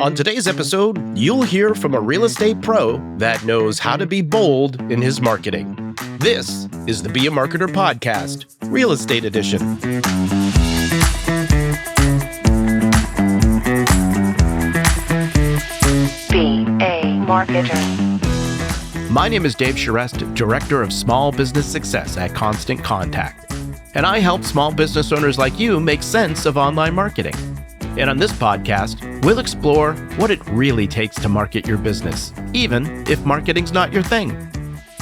On today's episode, you'll hear from a real estate pro that knows how to be bold in his marketing. This is the Be a Marketer Podcast, Real Estate Edition. Be a Marketer. My name is Dave Charest, Director of Small Business Success at Constant Contact, and I help small business owners like you make sense of online marketing. And on this podcast, we'll explore what it really takes to market your business, even if marketing's not your thing.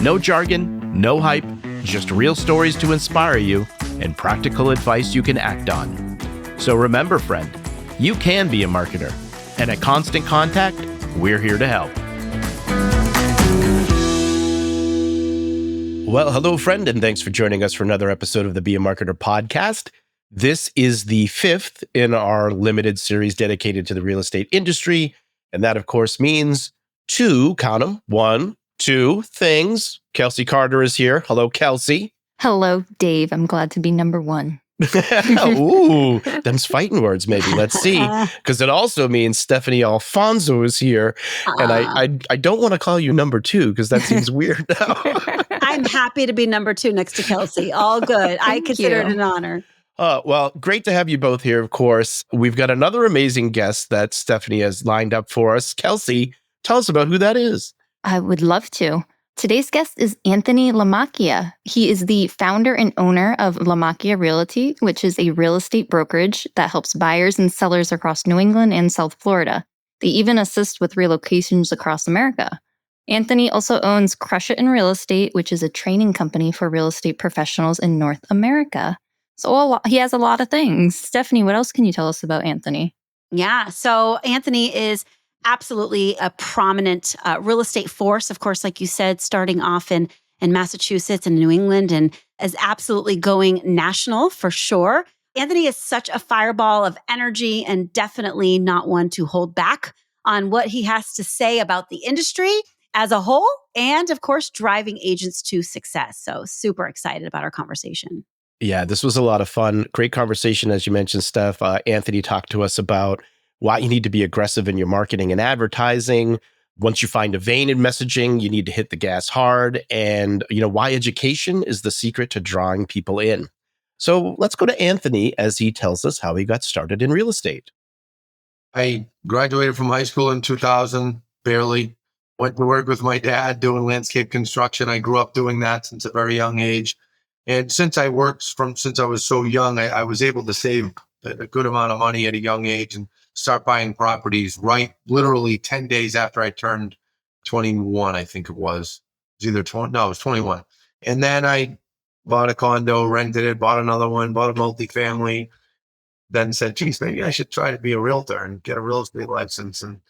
No jargon, no hype, just real stories to inspire you and practical advice you can act on. So remember, friend, you can be a marketer. And at Constant Contact, we're here to help. Well, hello, friend, and thanks for joining us for another episode of the Be a Marketer Podcast. This is the fifth in our limited series dedicated to the real estate industry. And that, of course, means count them, 1, 2 things. Kelsey Carter is here. Hello, Kelsey. Hello, Dave. I'm glad to be number one. Ooh, them's fighting words, maybe. Let's see. Because it also means Stephanie Alfonso is here. And I don't want to call you number 2 because that seems weird now. I'm happy to be number 2 next to Kelsey. All good. I consider it an honor. Well, great to have you both here, of course. We've got another amazing guest that Stephanie has lined up for us. Kelsey, tell us about who that is. I would love to. Today's guest is Anthony Lamacchia. He is the founder and owner of Lamacchia Realty, which is a real estate brokerage that helps buyers and sellers across New England and South Florida. They even assist with relocations across America. Anthony also owns Crush It in Real Estate, which is a training company for real estate professionals in North America. So he has a lot of things. Stephanie, what else can you tell us about Anthony? Yeah. So Anthony is absolutely a prominent real estate force. Of course, like you said, starting off in Massachusetts and New England, and is absolutely going national for sure. Anthony is such a fireball of energy and definitely not one to hold back on what he has to say about the industry as a whole, and of course, driving agents to success. So super excited about our conversation. Yeah, this was a lot of fun. Great conversation, as you mentioned, Steph. Anthony talked to us about why you need to be aggressive in your marketing and advertising. Once you find a vein in messaging, you need to hit the gas hard. And, why education is the secret to drawing people in. So let's go to Anthony as he tells us how he got started in real estate. I graduated from high school in 2000, barely. Went to work with my dad doing landscape construction. I grew up doing that since a very young age. And since I worked since I was so young, I was able to save a good amount of money at a young age and start buying properties literally 10 days after I turned 21, I think it was. It was either 20, no, it was 21. And then I bought a condo, rented it, bought another one, bought a multifamily, then said, geez, maybe I should try to be a realtor and get a real estate license. And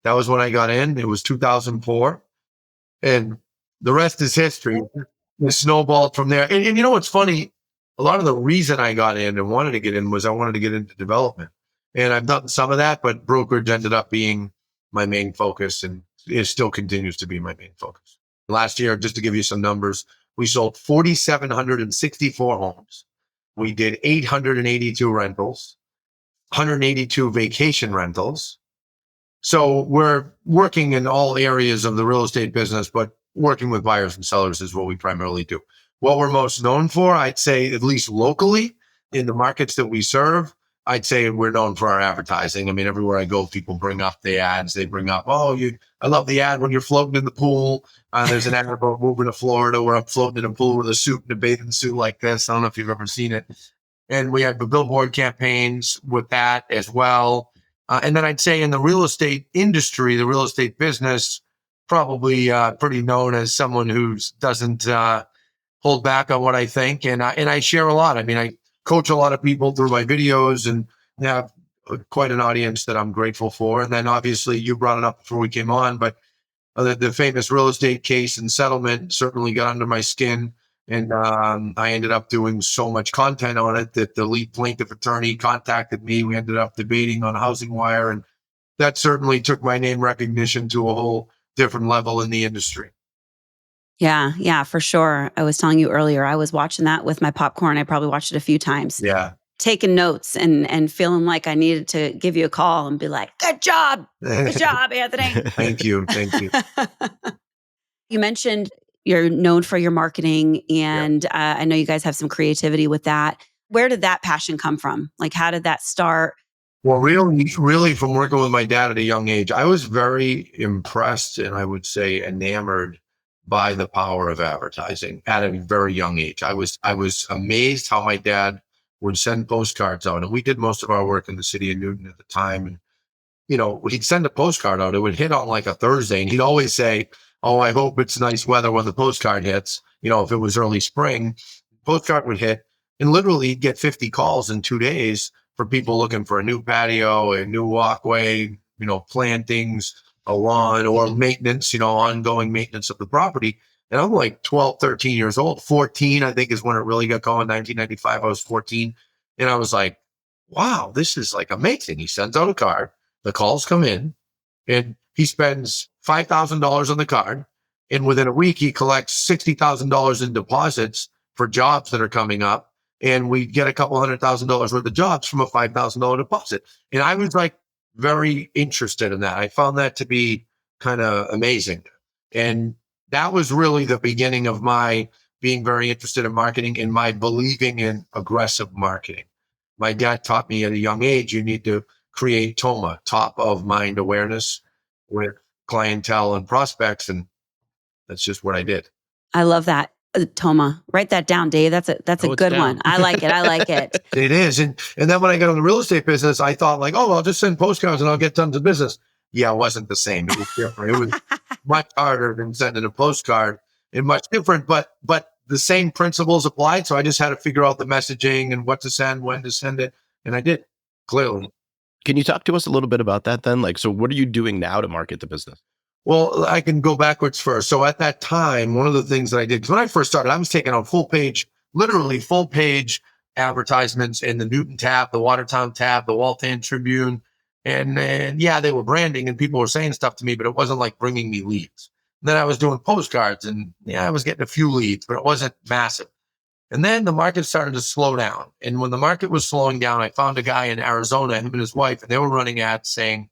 that was when I got in. It was 2004. And the rest is history. It snowballed from there. And you know what's funny? A lot of the reason I got in and wanted to get in was I wanted to get into development. And I've done some of that, but brokerage ended up being my main focus, and it still continues to be my main focus. Last year, just to give you some numbers, we sold 4,764 homes. We did 882 rentals, 182 vacation rentals. So we're working in all areas of the real estate business, but working with buyers and sellers is what we primarily do. What we're most known for, I'd say, at least locally in the markets that we serve, I'd say we're known for our advertising. I mean, everywhere I go, people bring up the ads. They bring up, I love the ad when you're floating in the pool. There's an ad about moving to Florida where I'm floating in a pool with a suit and a bathing suit like this. I don't know if you've ever seen it. And we have the billboard campaigns with that as well. And then I'd say in the real estate industry, the real estate business, probably pretty known as someone who doesn't hold back on what I think. And I share a lot. I mean, I coach a lot of people through my videos and have quite an audience that I'm grateful for. And then obviously you brought it up before we came on, but the famous real estate case and settlement certainly got under my skin. And I ended up doing so much content on it that the lead plaintiff attorney contacted me. We ended up debating on Housing Wire, and that certainly took my name recognition to a whole different level in the industry. Yeah, for sure. I was telling you earlier, I was watching that with my popcorn. I probably watched it a few times. Yeah. taking notes and feeling like I needed to give you a call and be like, good job, Anthony. Thank you. Thank you. You mentioned you're known for your marketing, and I know you guys have some creativity with that. Where did that passion come from? Like, how did that start? Well, really from working with my dad at a young age, I was very impressed and I would say enamored by the power of advertising at a very young age. I was amazed how my dad would send postcards out. And we did most of our work in the city of Newton at the time. And, he'd send a postcard out. It would hit on like a Thursday. And he'd always say, oh, I hope it's nice weather when the postcard hits. If it was early spring, postcard would hit. And literally he'd get 50 calls in 2 days for people looking for a new patio, a new walkway, plantings, a lawn, or maintenance, ongoing maintenance of the property. And I'm like 12, 13 years old. 14, I think, is when it really got going. 1995, I was 14. And I was like, wow, this is like amazing. He sends out a card. The calls come in and he spends $5,000 on the card. And within a week, he collects $60,000 in deposits for jobs that are coming up. And we get a couple $100,000 worth of jobs from a $5,000 deposit. And I was like very interested in that. I found that to be kind of amazing. And that was really the beginning of my being very interested in marketing and my believing in aggressive marketing. My dad taught me at a young age, you need to create TOMA, top of mind awareness, with clientele and prospects. And that's just what I did. I love that. Toma, write that down, Dave. That's a good one. I like it. It is. And then when I got in the real estate business, I thought like, oh, I'll just send postcards and I'll get tons of business. Yeah, it wasn't the same. It was different. It was much harder than sending a postcard and much different, but the same principles applied. So I just had to figure out the messaging and what to send, when to send it. And I did, clearly. Can you talk to us a little bit about that then? Like, so what are you doing now to market the business? Well, I can go backwards first. So at that time, one of the things that I did, because when I first started, I was taking on literally full page advertisements in the Newton tab, the Watertown tab, the Waltham Tribune. And yeah, they were branding and people were saying stuff to me, but it wasn't like bringing me leads. And then I was doing postcards and yeah, I was getting a few leads, but it wasn't massive. And then the market started to slow down. And when the market was slowing down, I found a guy in Arizona, him and his wife, and they were running ads saying,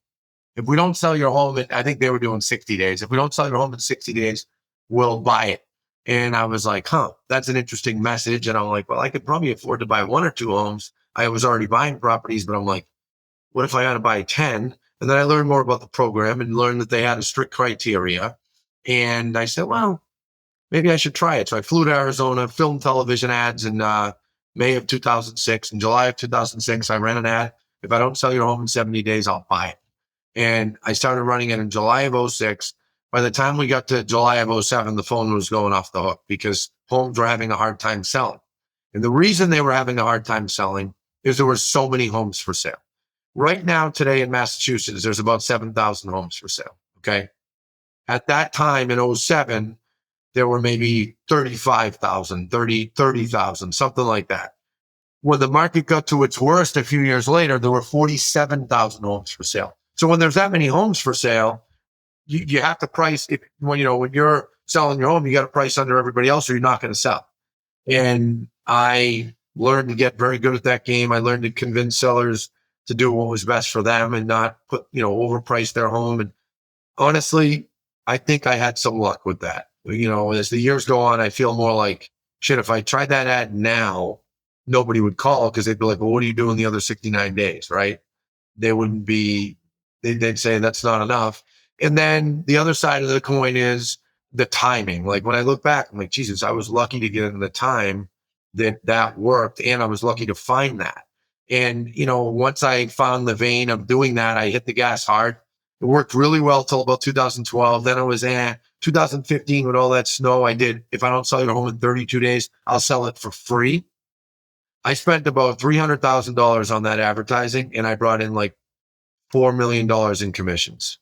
if we don't sell your home, I think they were doing 60 days. If we don't sell your home in 60 days, we'll buy it. And I was like, that's an interesting message. And I'm like, well, I could probably afford to buy 1 or 2 homes. I was already buying properties, but I'm like, what if I had to buy 10? And then I learned more about the program and learned that they had a strict criteria. And I said, well, maybe I should try it. So I flew to Arizona, filmed television ads in May of 2006. In July of 2006, I ran an ad. If I don't sell your home in 70 days, I'll buy it. And I started running it in July of 06. By the time we got to July of 07, the phone was going off the hook because homes were having a hard time selling. And the reason they were having a hard time selling is there were so many homes for sale. Right now, today in Massachusetts, there's about 7,000 homes for sale. Okay. At that time in 07, there were maybe 35,000, 30,000, something like that. When the market got to its worst a few years later, there were 47,000 homes for sale. So when there's that many homes for sale, you have to price when you're selling your home, you got to price under everybody else or you're not going to sell. And I learned to get very good at that game. I learned to convince sellers to do what was best for them and not overprice their home. And honestly, I think I had some luck with that. As the years go on, I feel more like, shit, if I tried that ad now, nobody would call because they'd be like, well, what are you doing the other 69 days? Right. They'd say that's not enough. And then the other side of the coin is the timing. Like when I look back, I'm like, Jesus, I was lucky to get in the time that worked. And I was lucky to find that. And, once I found the vein of doing that, I hit the gas hard. It worked really well till about 2012. Then it was 2015 with all that snow. I did, if I don't sell your home in 32 days, I'll sell it for free. I spent about $300,000 on that advertising and I brought in like $4 million in commissions.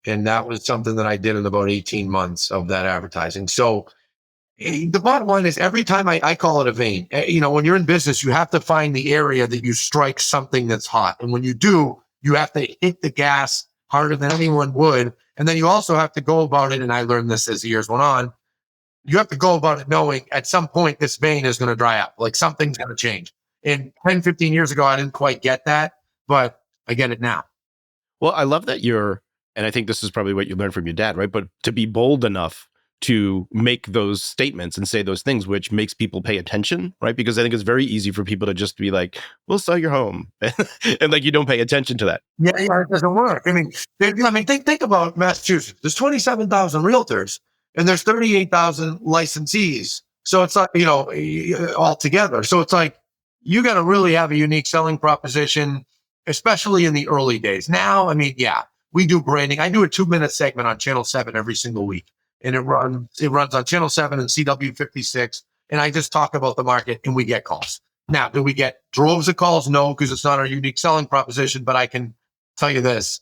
And that was something that I did in about 18 months of that advertising. So the bottom line is every time I call it a vein, when you're in business, you have to find the area that you strike something that's hot. And when you do, you have to hit the gas harder than anyone would. And then you also have to go about it. And I learned this as the years went on. You have to go about it knowing at some point this vein is going to dry up, like something's going to change. And 10, 15 years ago, I didn't quite get that, but I get it now. Well, I love that and I think this is probably what you learned from your dad, right? But to be bold enough to make those statements and say those things, which makes people pay attention, right? Because I think it's very easy for people to just be like, we'll sell your home. And like, you don't pay attention to that. Yeah, it doesn't work. I mean, think about Massachusetts. There's 27,000 realtors and there's 38,000 licensees. So it's like, all together. So it's like, you got to really have a unique selling proposition, especially in the early days. Now, I mean, yeah, we do branding. I do a 2-minute segment on Channel 7 every single week. And it runs on Channel 7 and CW56. And I just talk about the market and we get calls. Now, do we get droves of calls? No, because it's not our unique selling proposition. But I can tell you this,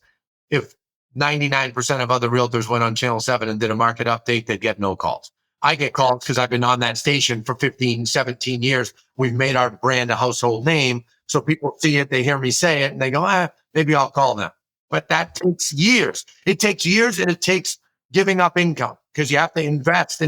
if 99% of other realtors went on Channel 7 and did a market update, they'd get no calls. I get calls because I've been on that station for 15, 17 years. We've made our brand a household name. So people see it, they hear me say it, and they go, maybe I'll call them. But that takes years. It takes years, and it takes giving up income because you have to invest. I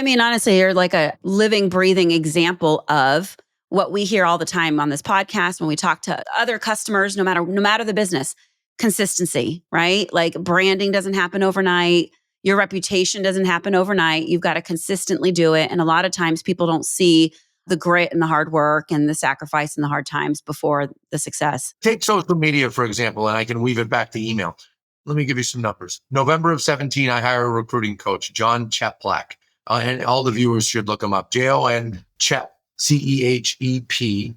mean, honestly, you're like a living, breathing example of what we hear all the time on this podcast when we talk to other customers, no matter the business. Consistency, right? Like branding doesn't happen overnight. Your reputation doesn't happen overnight. You've got to consistently do it. And a lot of times people don't see the grit and the hard work and the sacrifice and the hard times before the success. Take social media, for example, and I can weave it back to email. Let me give you some numbers. November of 17, I hire a recruiting coach, John Cheplak. And all the viewers should look him up. Jon Chep, Cheplak.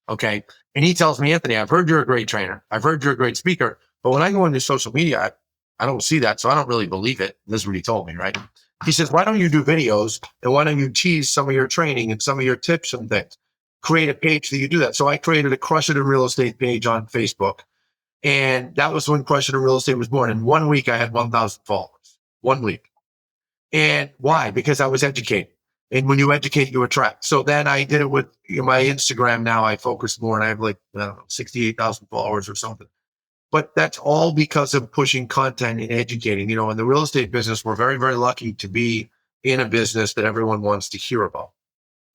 Okay. And he tells me, Anthony, I've heard you're a great trainer. I've heard you're a great speaker. But when I go into social media, I don't see that. So I don't really believe it. This is what he told me, right? He says, why don't you do videos? And why don't you tease some of your training and some of your tips and things? Create a page that you do that. So I created a Crush It in Real Estate page on Facebook. And that was when Crush It in Real Estate was born. In 1 week, I had 1,000 followers. 1 week. And why? Because I was educating. And when you educate, you attract. So then I did it with my Instagram. Now I focus more and I have 68,000 followers or something. But that's all because of pushing content and educating. In the real estate business, we're very, very lucky to be in a business that everyone wants to hear about.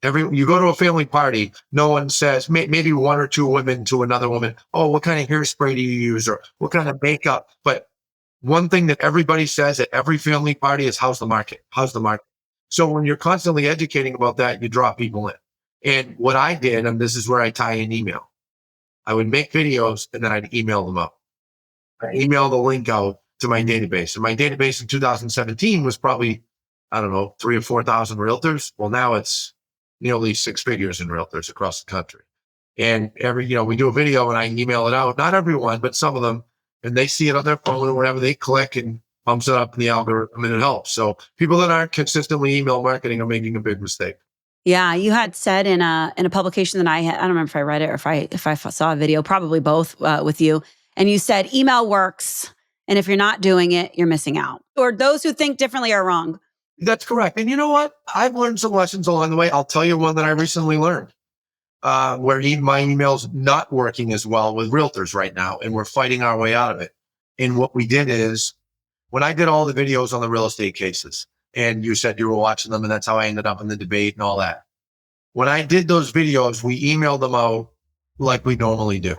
You go to a family party, no one says, maybe one or two women to another woman, oh, what kind of hairspray do you use? Or what kind of makeup? But one thing that everybody says at every family party is, how's the market? How's the market? So when you're constantly educating about that, you draw people in. And what I did, and this is where I tie in email, I would make videos and then I'd email them out. I email the link out to my database. And my database in 2017 was probably, 3,000 or 4,000 realtors. Well, now it's nearly 6 figures in realtors across the country. And we do a video and I email it out. Not everyone, but some of them. And they see it on their phone or whatever, they click and pumps it up in the algorithm and it helps. So people that aren't consistently email marketing are making a big mistake. Yeah, you had said in a publication that I had, I don't remember if I read it or if I saw a video, probably both with you. And you said email works. And if you're not doing it, you're missing out. Or those who think differently are wrong. That's correct. And you know what? I've learned some lessons along the way. I'll tell you one that I recently learned. Where my email's not working as well with realtors right now, and we're fighting our way out of it. And what we did is, when I did all the videos on the real estate cases, and you said you were watching them, and that's how I ended up in the debate and all that. When I did those videos, we emailed them out like we normally do.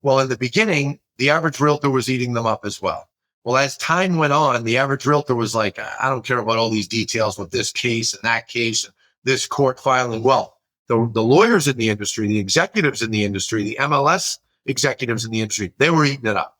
Well, in the beginning, the average realtor was eating them up as well. Well, as time went on, the average realtor was like, I don't care about all these details with this case and that case, and this court filing. Well, the lawyers in the industry, the executives in the industry, the MLS executives in the industry, they were eating it up.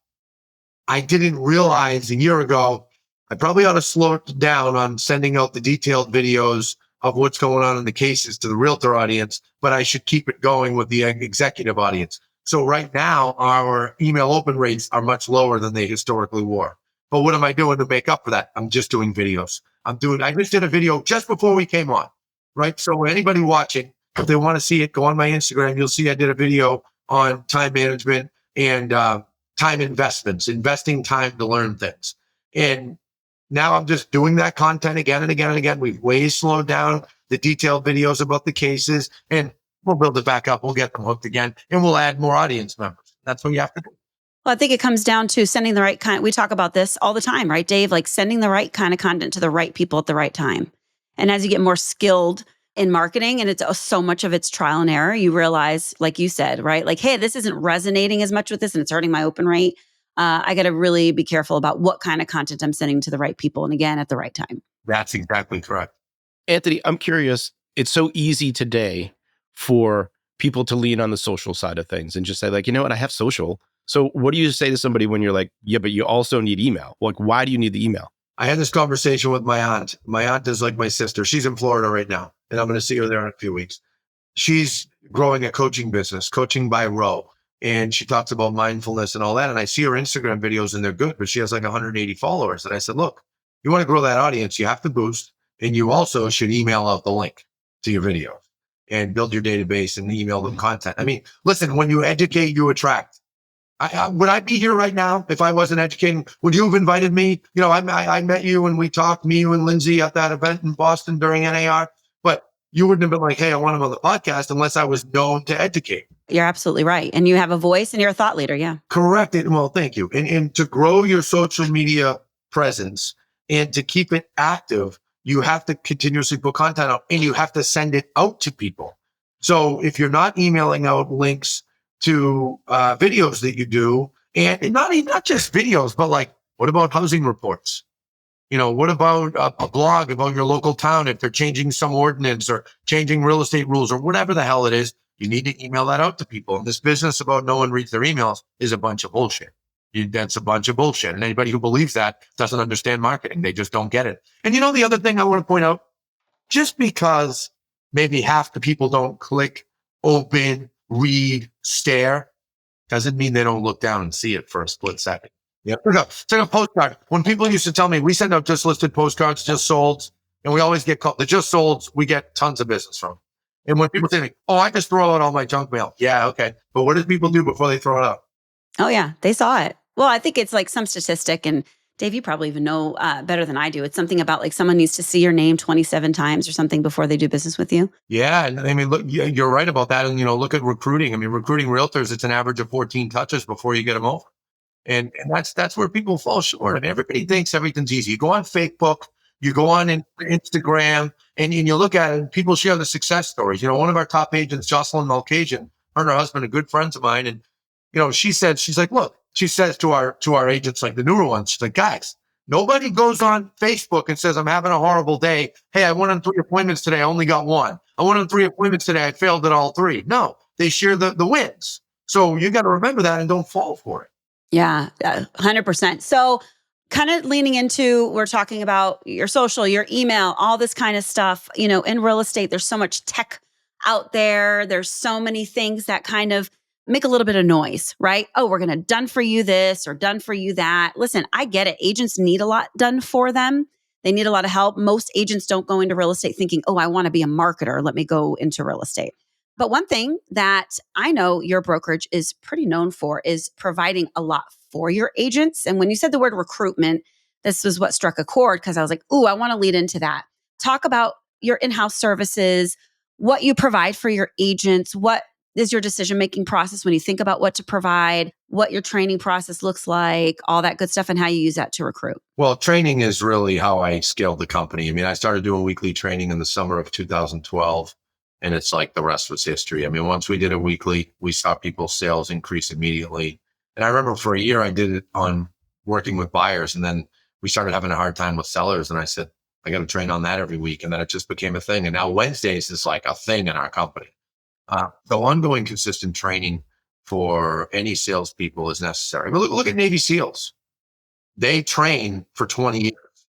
I didn't realize a year ago, I probably ought to slow it down on sending out the detailed videos of what's going on in the cases to the realtor audience, but I should keep it going with the executive audience. So right now, our email open rates are much lower than they historically were. But what am I doing to make up for that? I'm just doing videos. I just did a video just before we came on, right? So anybody watching, if they want to see it, go on my Instagram. You'll see I did a video on time management and time investments, investing time to learn things. And now I'm just doing that content again and again and again. We've way slowed down the detailed videos about the cases, and we'll build it back up. We'll get them hooked again, and we'll add more audience members. That's what you have to do. Well, I think it comes down to sending the right kind. We talk about this all the time, right, Dave? Like sending the right kind of content to the right people at the right time. And as you get more skilled in marketing, and it's so much of it's trial and error, you realize, like you said, right? Like, hey, this isn't resonating as much with this and it's hurting my open rate. I got to really be careful about what kind of content I'm sending to the right people. And again, at the right time. That's exactly correct. Anthony, I'm curious. It's so easy today for people to lean on the social side of things and just say, like, you know what, I have social. So what do you say to somebody when you're like, yeah, but you also need email? Like, why do you need the email? I had this conversation with my aunt. My aunt is like my sister. She's in Florida right now, and I'm going to see her there in a few weeks. She's growing a coaching business, coaching by row. And she talks about mindfulness and all that. And I see her Instagram videos and they're good, but she has like 180 followers. And I said, look, you want to grow that audience, you have to boost. And you also should email out the link to your videos and build your database and email them content. I mean, listen, when you educate, you attract. Would I be here right now if I wasn't educating? Would you have invited me? You know, I met you and we talked, me, you and Lindsay at that event in Boston during NAR, but you wouldn't have been like, hey, I want him on the podcast unless I was known to educate. You're absolutely right. And you have a voice and you're a thought leader. Yeah. Correct. Well, thank you. And to grow your social media presence and to keep it active, you have to continuously put content out and you have to send it out to people. So if you're not emailing out links to videos that you do, and not just videos, but like, what about housing reports? You know, what about a blog about your local town if they're changing some ordinance or changing real estate rules or whatever the hell it is? You need to email that out to people. And this business about no one reads their emails is a bunch of bullshit. That's a bunch of bullshit. And anybody who believes that doesn't understand marketing. They just don't get it. And you know, the other thing I want to point out, just because maybe half the people don't click, open, read, stare, doesn't mean they don't look down and see it for a split second. Yep. It's like a postcard. When people used to tell me, we send out just listed postcards, just sold, and we always get called the just sold, we get tons of business from. And when people say to me, oh, I just throw out all my junk mail. Yeah, okay. But what do people do before they throw it out? Oh, yeah. They saw it. Well, I think it's like some statistic, and Dave, you probably even know better than I do. It's something about like someone needs to see your name 27 times or something before they do business with you. Yeah. And I mean, look, you're right about that. And, you know, look at recruiting. I mean, recruiting realtors, it's an average of 14 touches before you get them over. And that's where people fall short. I mean, everybody thinks everything's easy. You go on Facebook, you go on Instagram, and you look at it, and people share the success stories. You know, one of our top agents, Jocelyn Malkajian, her and her husband are good friends of mine. And, you know, she's like, look, she says to our agents, like the newer ones, she's like, guys, nobody goes on Facebook and says, I'm having a horrible day. Hey, I went on 3 appointments today. I only got 1. I went on 3 appointments today. I failed at all 3. No, they share the wins. So you got to remember that and don't fall for it. Yeah, 100%. So kind of leaning into, we're talking about your social, your email, all this kind of stuff. You know, in real estate, there's so much tech out there. There's so many things that kind of make a little bit of noise, right? Oh, we're going to done for you this or done for you that. Listen, I get it. Agents need a lot done for them. They need a lot of help. Most agents don't go into real estate thinking, oh, I want to be a marketer. Let me go into real estate. But one thing that I know your brokerage is pretty known for is providing a lot for your agents. And when you said the word recruitment, this was what struck a chord because I was like, ooh, I want to lead into that. Talk about your in-house services, what you provide for your agents, what is your decision-making process when you think about what to provide, what your training process looks like, all that good stuff, and how you use that to recruit. Well, training is really how I scaled the company. I mean, I started doing weekly training in the summer of 2012. And it's like the rest was history. I mean, once we did it weekly, we saw people's sales increase immediately. And I remember for a year, I did it on working with buyers. And then we started having a hard time with sellers. And I said, I got to train on that every week. And then it just became a thing. And now Wednesdays is like a thing in our company. So ongoing consistent training for any salespeople is necessary. But look at Navy SEALs. They train for 20 years,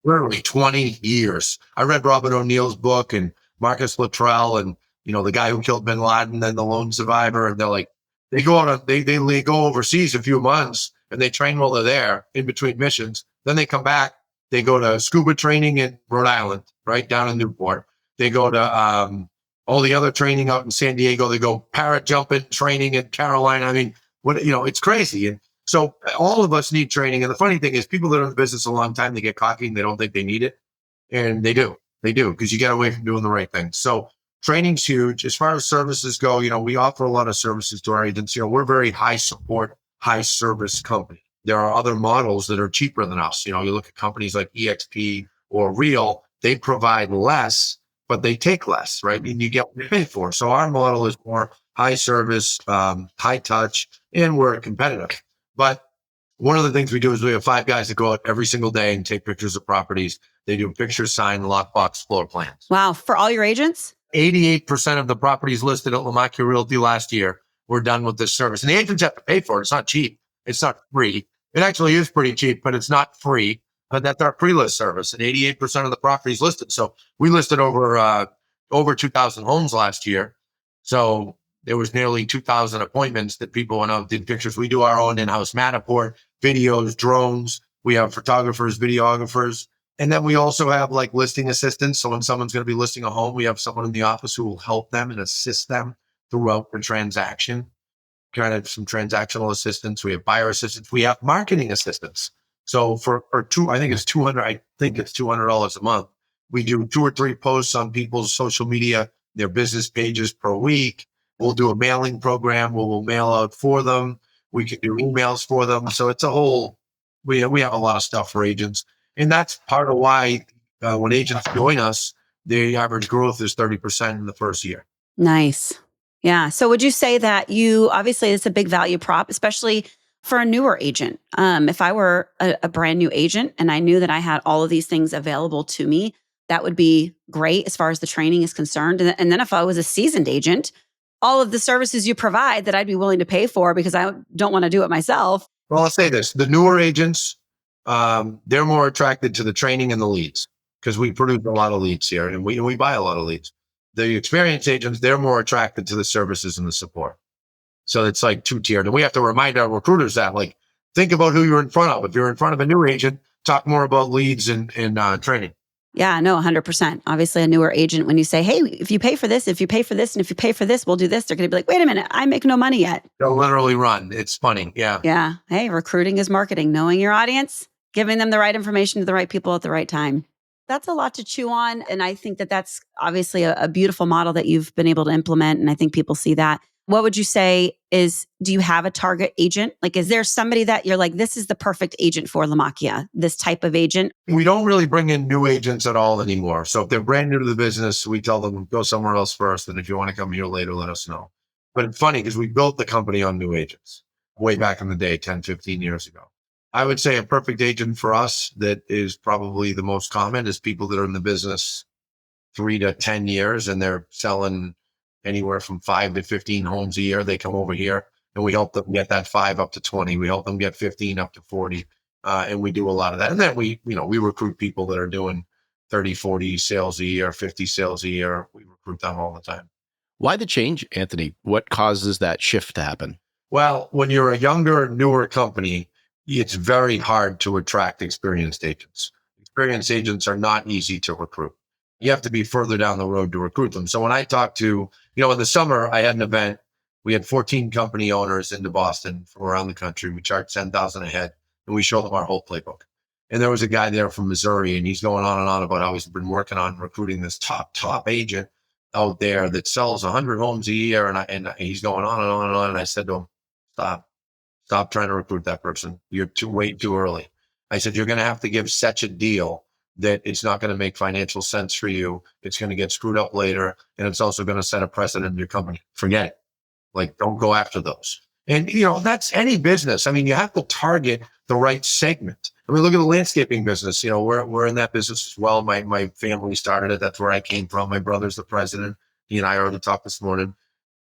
literally 20 years. I read Robert O'Neill's book and Marcus Luttrell and, you know, the guy who killed bin Laden and the lone survivor. And they're like, they go overseas a few months and they train while they're there in between missions. Then they come back. They go to scuba training in Rhode Island, right down in Newport. They go to all the other training out in San Diego. They go parrot jumping training in Carolina. I mean, it's crazy. And so all of us need training. And the funny thing is people that are in the business a long time, they get cocky and they don't think they need it. And they do. They do, because you get away from doing the right thing. So training's huge. As far as services go, you know, we offer a lot of services to our agents. You know, we're a very high support, high service company. There are other models that are cheaper than us. You know, you look at companies like EXP or Real, they provide less, but they take less, right? And you get what you pay for. So our model is more high service, high touch, and we're competitive. But one of the things we do is we have 5 guys that go out every single day and take pictures of properties. They do picture, sign, lockbox, floor plans. Wow. For all your agents? 88% of the properties listed at Lamacchia Realty last year were done with this service. And the agents have to pay for it. It's not cheap. It's not free. It actually is pretty cheap, but it's not free. But that's our pre-list service. And 88% of the properties listed. So we listed over 2,000 homes last year. So there was nearly 2,000 appointments that people went out, did pictures. We do our own in-house Matterport, videos, drones. We have photographers, videographers. And then we also have like listing assistants. So when someone's going to be listing a home, we have someone in the office who will help them and assist them throughout the transaction. Kind of some transactional assistants. We have buyer assistants. We have marketing assistants. So for I think it's $200 a month. We do 2 or 3 posts on people's social media, their business pages per week. We'll do a mailing program where we'll mail out for them. We can do emails for them. So it's a whole, we have a lot of stuff for agents. And that's part of why when agents join us, the average growth is 30% in the first year. Nice. Yeah. So would you say that obviously it's a big value prop, especially for a newer agent? If I were a brand new agent and I knew that I had all of these things available to me, that would be great as far as the training is concerned. And then if I was a seasoned agent, all of the services you provide that I'd be willing to pay for because I don't want to do it myself. Well, I'll say this. The newer agents, they're more attracted to the training and the leads because we produce a lot of leads here and we buy a lot of leads. The experienced agents, they're more attracted to the services and the support. So it's like 2-tiered. And we have to remind our recruiters that, like, think about who you're in front of. If you're in front of a new agent, talk more about leads and training. Yeah, no, 100%. Obviously, a newer agent, when you say, hey, if you pay for this, and if you pay for this, we'll do this. They're going to be like, wait a minute, I make no money yet. They'll literally run. It's funny. Yeah. Yeah. Hey, recruiting is marketing. Knowing your audience, giving them the right information to the right people at the right time. That's a lot to chew on. And I think that that's obviously a beautiful model that you've been able to implement. And I think people see that. What would you say do you have a target agent? Like, is there somebody that you're like, this is the perfect agent for Lamacchia, this type of agent? We don't really bring in new agents at all anymore. So if they're brand new to the business, we tell them, go somewhere else first. And if you want to come here later, let us know. But it's funny because we built the company on new agents way back in the day, 10, 15 years ago. I would say a perfect agent for us that is probably the most common is people that are in the business 3 to 10 years and they're selling anywhere from 5 to 15 homes a year. They come over here and we help them get that 5 up to 20. We help them get 15 up to 40. And we do a lot of that. And then we recruit people that are doing 30, 40 sales a year, 50 sales a year. We recruit them all the time. Why the change, Anthony? What causes that shift to happen? Well, when you're a younger, newer company, it's very hard to attract experienced agents. Experienced agents are not easy to recruit. You have to be further down the road to recruit them. So when I talk to, in the summer, I had an event. We had 14 company owners into Boston from around the country. We charged $10,000 a head and we showed them our whole playbook. And there was a guy there from Missouri and he's going on and on about how he's been working on recruiting this top agent out there that sells 100 homes a year. And he's going on and on and on. And I said to him, stop trying to recruit that person. You're way too early. I said, you're going to have to give such a deal that it's not going to make financial sense for you. It's going to get screwed up later. And it's also going to set a precedent in your company. Forget it. Like, don't go after those. And, that's any business. I mean, you have to target the right segment. I mean, look at the landscaping business. We're in that business as well. My family started it. That's where I came from. My brother's the president. He and I already talked this morning.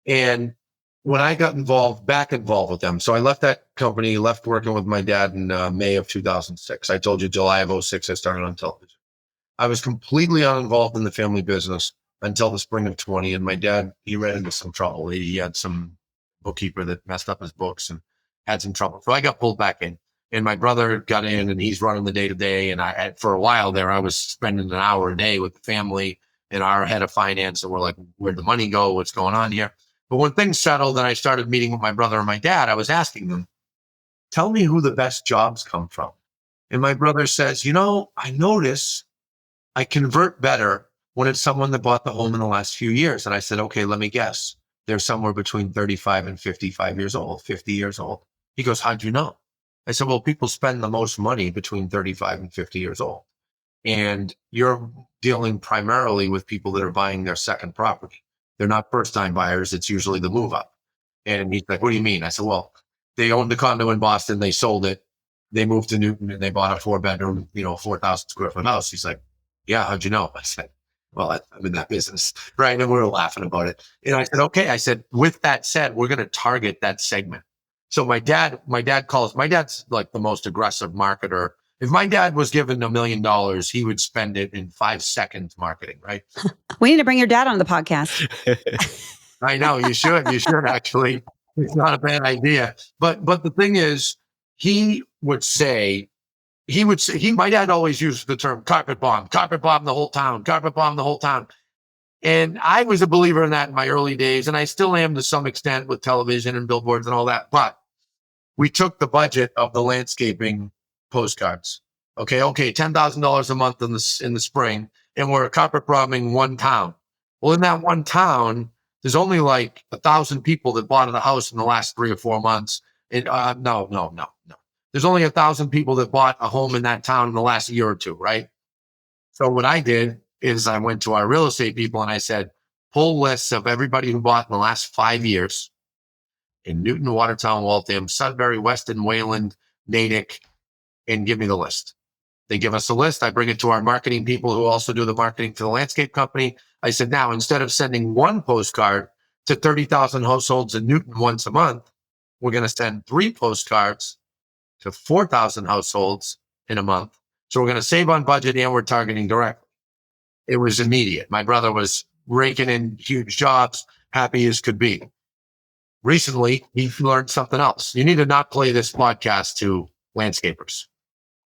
And when I got back involved with them. So I left that company, left working with my dad in May of 2006. I told you July of 2006, I started on television. I was completely uninvolved in the family business until the spring of 20. And my dad, he ran into some trouble. He had some bookkeeper that messed up his books and had some trouble. So I got pulled back in and my brother got in and he's running the day to day. And for a while there, I was spending an hour a day with the family and our head of finance. And we're like, where'd the money go? What's going on here? But when things settled and I started meeting with my brother and my dad, I was asking them, tell me who the best jobs come from. And my brother says, I notice I convert better when it's someone that bought the home in the last few years. And I said, okay, let me guess. They're somewhere between 35 and 55 years old, 50 years old. He goes, how'd you know? I said, well, people spend the most money between 35 and 50 years old. And you're dealing primarily with people that are buying their second property. They're not first-time buyers. It's usually the move up. And he's like, what do you mean? I said, well, they owned the condo in Boston. They sold it. They moved to Newton and they bought a 4-bedroom, 4,000 square foot house. He's like, yeah, how'd you know? I said, well, I'm in that business. Right. And we were laughing about it. And I said, okay. I said, with that said, we're going to target that segment. So my dad's like the most aggressive marketer. If my dad was given $1 million, he would spend it in 5 seconds marketing, right? We need to bring your dad on the podcast. I know you should actually. It's not a bad idea. But the thing is, my dad always used the term carpet bomb the whole town, carpet bomb the whole town. And I was a believer in that in my early days. And I still am to some extent with television and billboards and all that. But we took the budget of the landscaping postcards. Okay. $10,000 a month in the spring. And we're carpet bombing one town. Well, in that one town, there's only like 1,000 people that bought a house in the last 3 or 4 months. No. There's only 1,000 people that bought a home in that town in the last year or two, right? So what I did is I went to our real estate people and I said, pull lists of everybody who bought in the last 5 years in Newton, Watertown, Waltham, Sudbury, Weston, Wayland, Natick, and give me the list. They give us a list. I bring it to our marketing people who also do the marketing for the landscape company. I said, now, instead of sending one postcard to 30,000 households in Newton once a month, we're going to send 3 postcards to 4,000 households in a month. So we're going to save on budget and we're targeting directly. It was immediate. My brother was raking in huge jobs, happy as could be. Recently, he learned something else. You need to not play this podcast to landscapers.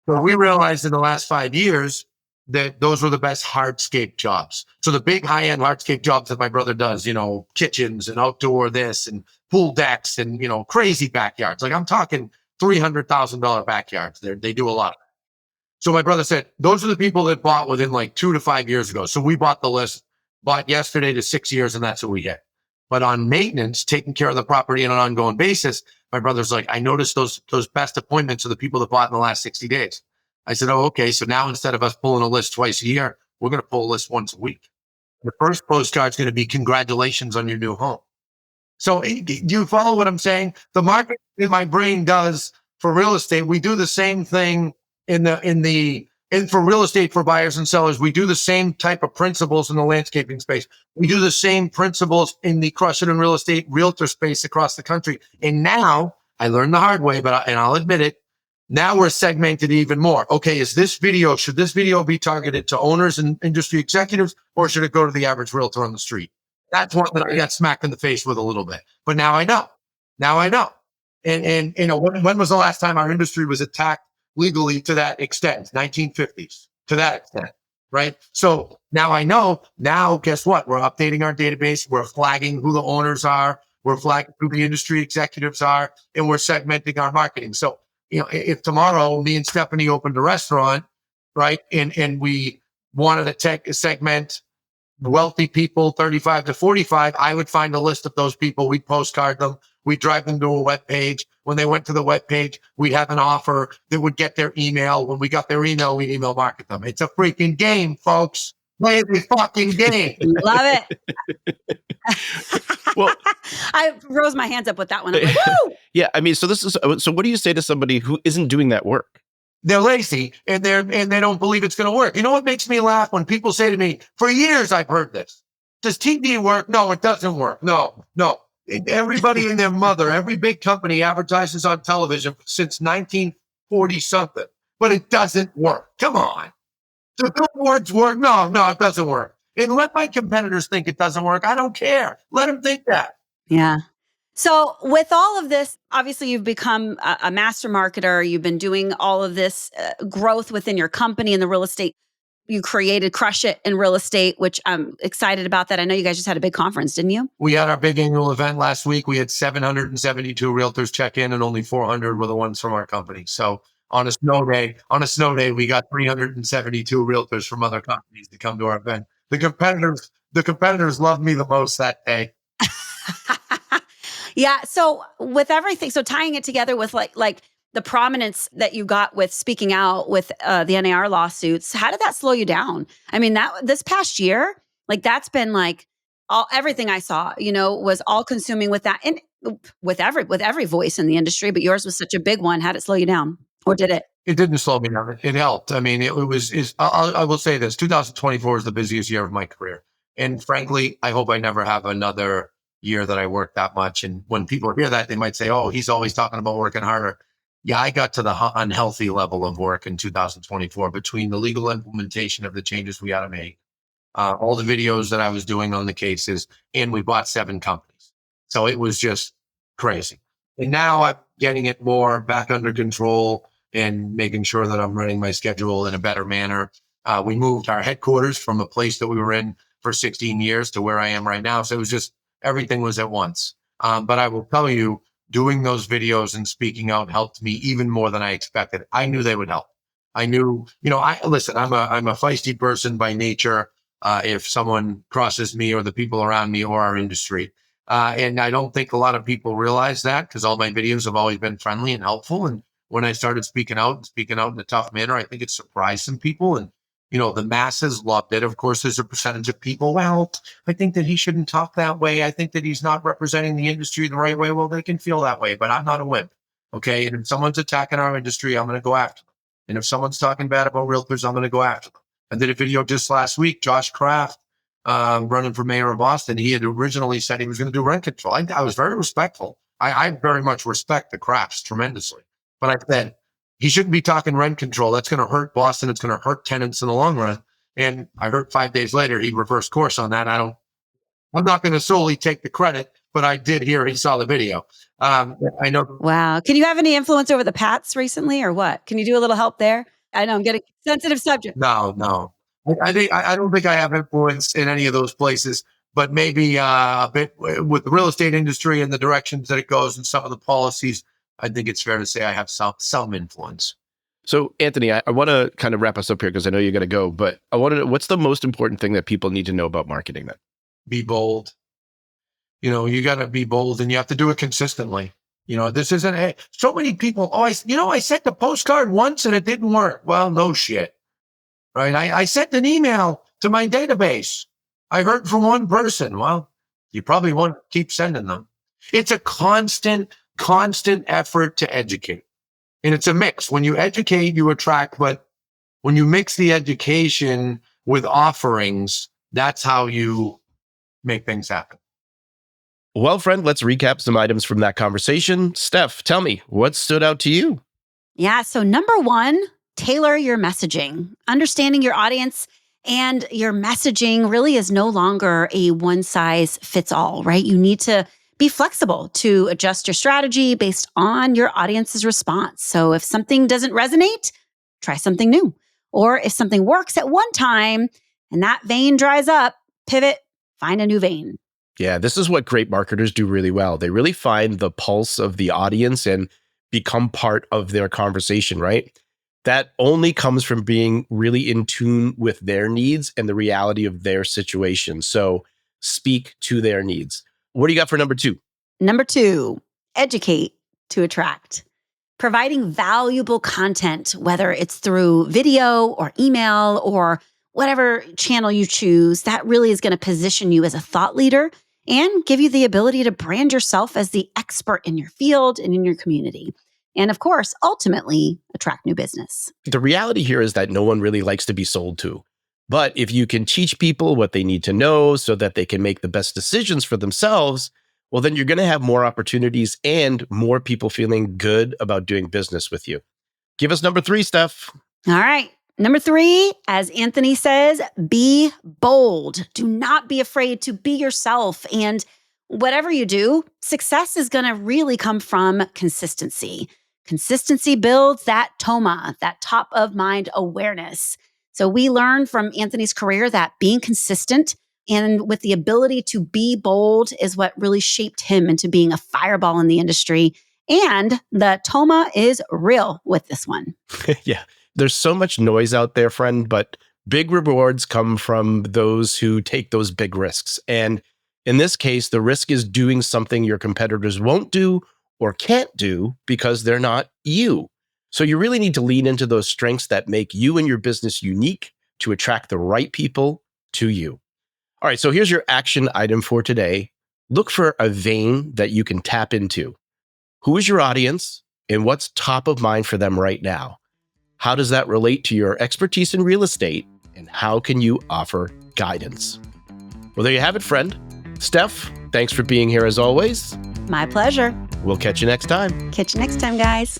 So we realized in the last 5 years that those were the best hardscape jobs. So the big high-end hardscape jobs that my brother does, kitchens and outdoor this and pool decks and, crazy backyards. Like I'm talking $300,000 backyards. They do a lot. So my brother said, those are the people that bought within like 2 to 5 years ago. So we bought the list, bought yesterday to 6 years, and that's what we get. But on maintenance, taking care of the property on an ongoing basis, my brother's like, I noticed those best appointments are the people that bought in the last 60 days. I said, oh, okay. So now instead of us pulling a list twice a year, we're going to pull a list once a week. The first postcard is going to be congratulations on your new home. So do you follow what I'm saying? The market in my brain does for real estate. We do the same thing for real estate for buyers and sellers. We do the same type of principles in the landscaping space. We do the same principles in the crush it in real estate realtor space across the country. And now I learned the hard way, and I'll admit it. Now we're segmented even more. Okay, should this video be targeted to owners and industry executives, or should it go to the average realtor on the street? That's one that I got smacked in the face with a little bit. But now I know. And when was the last time our industry was attacked legally to that extent? 1950s, to that extent, right? So now I know. Now, guess what? We're updating our database. We're flagging who the owners are. We're flagging who the industry executives are, and we're segmenting our marketing. So, if tomorrow me and Stephanie opened a restaurant, right, and we wanted to segment wealthy people 35 to 45, I would find a list of those people. We'd postcard them. We'd drive them to a web page. When they went to the web page, we'd have an offer that would get their email. When we got their email, we'd email market them. It's a freaking game, folks. Play the fucking game. Love it. Well, I rose my hands up with that one. I'm like, woo! Yeah, I mean, so what do you say to somebody who isn't doing that work? They're lazy and they don't believe it's going to work. You know what makes me laugh? When people say to me, for years I've heard this, does TV work? No, it doesn't work. No. Everybody and their mother, every big company advertises on television since 1940 something, but it doesn't work. Come on. Do billboards work? No, it doesn't work. And let my competitors think it doesn't work. I don't care. Let them think that. Yeah. So with all of this, obviously you've become a master marketer. You've been doing all of this growth within your company in the real estate. You created Crush It in Real Estate, which I'm excited about that. I know you guys just had a big conference, didn't you? We had our big annual event last week. We had 772 realtors check in and only 400 were the ones from our company. So on a snow day, we got 372 realtors from other companies to come to our event. The competitors loved me the most that day. Yeah. So with everything, so tying it together with like the prominence that you got with speaking out with the NAR lawsuits, how did that slow you down? I mean, that this past year, like that's been like everything I saw, was all consuming with that, and with every voice in the industry. But yours was such a big one. How did it slow you down, or did it? It didn't slow me down. It helped. I mean, I will say this: 2024 is the busiest year of my career, and frankly, I hope I never have another year that I work that much. And when people hear that, they might say, "Oh, he's always talking about working harder." Yeah, I got to the unhealthy level of work in 2024 between the legal implementation of the changes we had to make, all the videos that I was doing on the cases, and we bought 7 companies. So it was just crazy. And now I'm getting it more back under control and making sure that I'm running my schedule in a better manner. We moved our headquarters from a place that we were in for 16 years to where I am right now. So it was just, everything was at once. But I will tell you, doing those videos and speaking out helped me even more than I expected. I knew they would help. I knew, listen, I'm a feisty person by nature. If someone crosses me or the people around me or our industry. And I don't think a lot of people realize that, because all my videos have always been friendly and helpful. And when I started speaking out in a tough manner, I think it surprised some people. And, the masses loved it. Of course, there's a percentage of people, well, I think that he shouldn't talk that way. I think that he's not representing the industry the right way. Well, they can feel that way, but I'm not a wimp. Okay. And if someone's attacking our industry, I'm going to go after them. And if someone's talking bad about realtors, I'm going to go after them. I did a video just last week, Josh Kraft, running for mayor of Boston. He had originally said he was going to do rent control. I was very respectful. I very much respect the Krafts tremendously. But I said, he shouldn't be talking rent control. That's going to hurt Boston. It's going to hurt tenants in the long run. And I heard 5 days later, he reversed course on that. I'm not going to solely take the credit, but I did hear he saw the video. I know. Wow. Can you have any influence over the Pats recently, or what? Can you do a little help there? I know I'm getting sensitive subject. No. I don't think I have influence in any of those places, but maybe a bit with the real estate industry and the directions that it goes and some of the policies. I think it's fair to say I have some influence. So, Anthony, I want to kind of wrap us up here because I know you're going to go, but I want to know, what's the most important thing that people need to know about marketing then? Be bold. You got to be bold, and you have to do it consistently. This isn't, so many people, I sent the postcard once and it didn't work. Well, no shit. Right? I sent an email to my database. I heard from one person. Well, you probably won't keep sending them. It's a constant effort to educate. And it's a mix. When you educate, you attract, but when you mix the education with offerings, that's how you make things happen. Well, friend, let's recap some items from that conversation. Steph, tell me, what stood out to you? Yeah. So number 1, tailor your messaging. Understanding your audience and your messaging really is no longer a one size fits all, right? You need to be flexible to adjust your strategy based on your audience's response. So if something doesn't resonate, try something new. Or if something works at one time and that vein dries up, pivot, find a new vein. Yeah, this is what great marketers do really well. They really find the pulse of the audience and become part of their conversation, right? That only comes from being really in tune with their needs and the reality of their situation. So speak to their needs. What do you got for number 2? Number 2, educate to attract. Providing valuable content, whether it's through video or email or whatever channel you choose, that really is going to position you as a thought leader and give you the ability to brand yourself as the expert in your field and in your community. And of course, ultimately, attract new business. The reality here is that no one really likes to be sold to. But if you can teach people what they need to know so that they can make the best decisions for themselves, well, then you're going to have more opportunities and more people feeling good about doing business with you. Give us number 3, Steph. All right. Number 3, as Anthony says, be bold. Do not be afraid to be yourself. And whatever you do, success is going to really come from consistency. Consistency builds that TOMA, that top of mind awareness. So we learned from Anthony's career that being consistent and with the ability to be bold is what really shaped him into being a fireball in the industry. And the TOMA is real with this one. Yeah. There's so much noise out there, friend, but big rewards come from those who take those big risks. And in this case, the risk is doing something your competitors won't do or can't do because they're not you. So you really need to lean into those strengths that make you and your business unique to attract the right people to you. All right, so here's your action item for today. Look for a vein that you can tap into. Who is your audience and what's top of mind for them right now? How does that relate to your expertise in real estate, and how can you offer guidance? Well, there you have it, friend. Steph, thanks for being here as always. My pleasure. We'll catch you next time. Catch you next time, guys.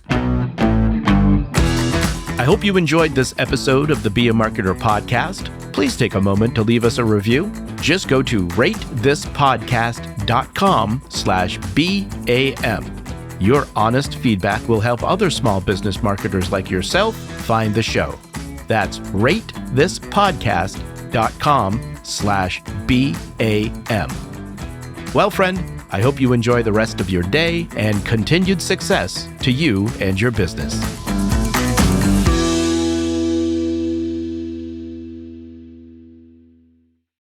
I hope you enjoyed this episode of the Be a Marketer podcast. Please take a moment to leave us a review. Just go to ratethispodcast.com/BAM. Your honest feedback will help other small business marketers like yourself find the show. That's ratethispodcast.com/BAM. Well, friend, I hope you enjoy the rest of your day and continued success to you and your business.